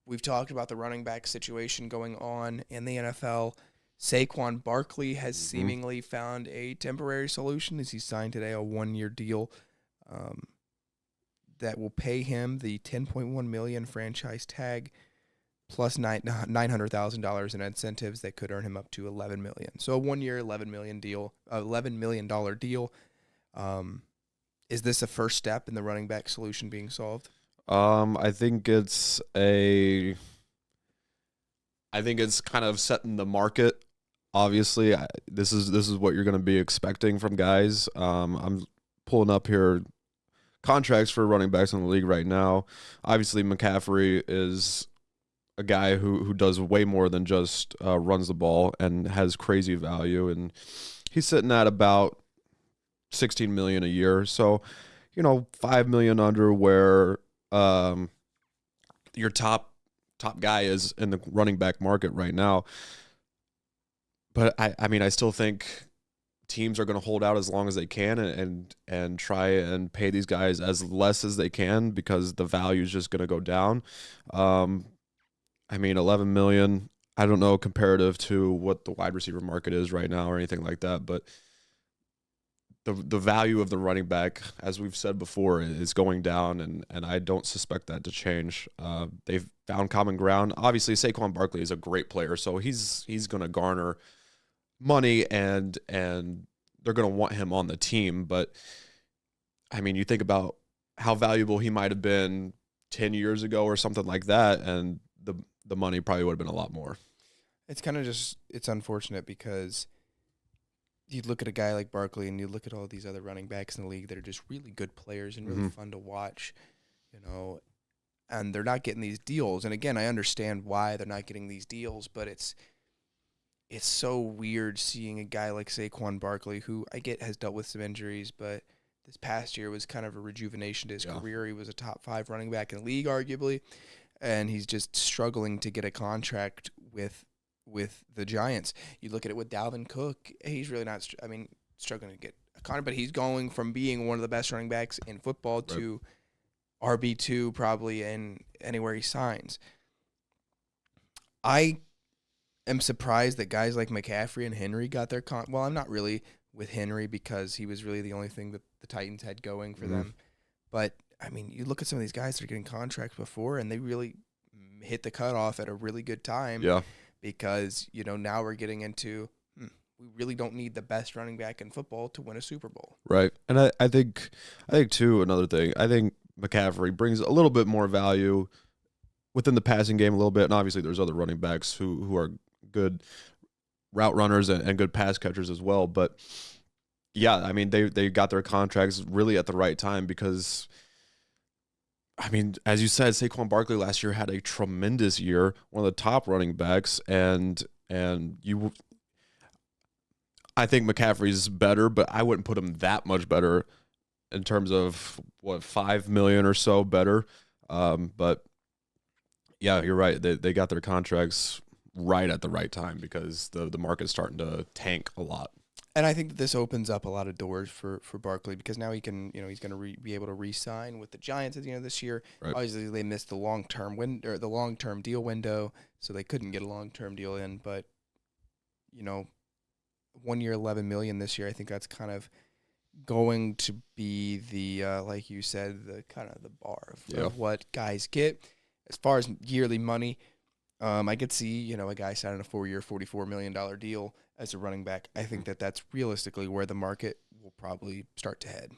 we've talked about the running back situation going on in the NFL. Saquon Barkley has seemingly found a temporary solution as he signed today a 1-year deal that will pay him the $10.1 million franchise tag plus $900,000 in incentives that could earn him up to $11 million. So a 1-year, $11 million deal. Is this a first step in the running back solution being solved? I think it's kind of setting the market. Obviously, this is what you're going to be expecting from guys. I'm pulling up here contracts for running backs in the league right now. Obviously, McCaffrey is a guy who does way more than just runs the ball and has crazy value, and he's sitting at about $16 million a year. So, $5 million under where your top guy is in the running back market right now. But I still think teams are going to hold out as long as they can and try and pay these guys as less as they can because the value is just going to go down. $11 million, I don't know comparative to what the wide receiver market is right now or anything like that, but the value of the running back, as we've said before, is going down, and I don't suspect that to change. They've found common ground. Obviously, Saquon Barkley is a great player, so he's going to garner money, and they're going to want him on the team. But, you think about how valuable he might have been 10 years ago or something like that, and the money probably would have been a lot more. It's kind of it's unfortunate because you look at a guy like Barkley and you look at all these other running backs in the league that are just really good players and really fun to watch, and they're not getting these deals. And again, I understand why they're not getting these deals, but it's so weird seeing a guy like Saquon Barkley, who I get has dealt with some injuries, but this past year was kind of a rejuvenation to his career. He was a top 5 running back in the league, arguably, and he's just struggling to get a contract with the Giants. You look at it with Dalvin Cook, he's really not struggling to get a contract, but he's going from being one of the best running backs in football to RB2 probably in anywhere he signs. I am surprised that guys like McCaffrey and Henry got their well, I'm not really with Henry because he was really the only thing that the Titans had going for them. But, you look at some of these guys that are getting contracts before, and they really hit the cutoff at a really good time. Yeah. Because, now we're getting into we really don't need the best running back in football to win a Super Bowl. Right. And I think too, another thing, I think McCaffrey brings a little bit more value within the passing game a little bit. And obviously there's other running backs who are good route runners and good pass catchers as well. But yeah, they got their contracts really at the right time because as you said, Saquon Barkley last year had a tremendous year, one of the top running backs, and I think McCaffrey's better, but I wouldn't put him that much better in terms of $5 million or so better. But yeah, you're right. They got their contracts right at the right time because the market's starting to tank a lot. And I think that this opens up a lot of doors for Barkley because now he can, he's going to be able to re-sign with the Giants at the end of this year. Right. Obviously, they missed the long-term deal window, so they couldn't get a long-term deal in. But 1 year, $11 million this year. I think that's kind of going to be the like you said, the kind of the bar of what guys get as far as yearly money. I could see, a guy signing a 4-year, $44 million deal as a running back. I think that that's realistically where the market will probably start to head.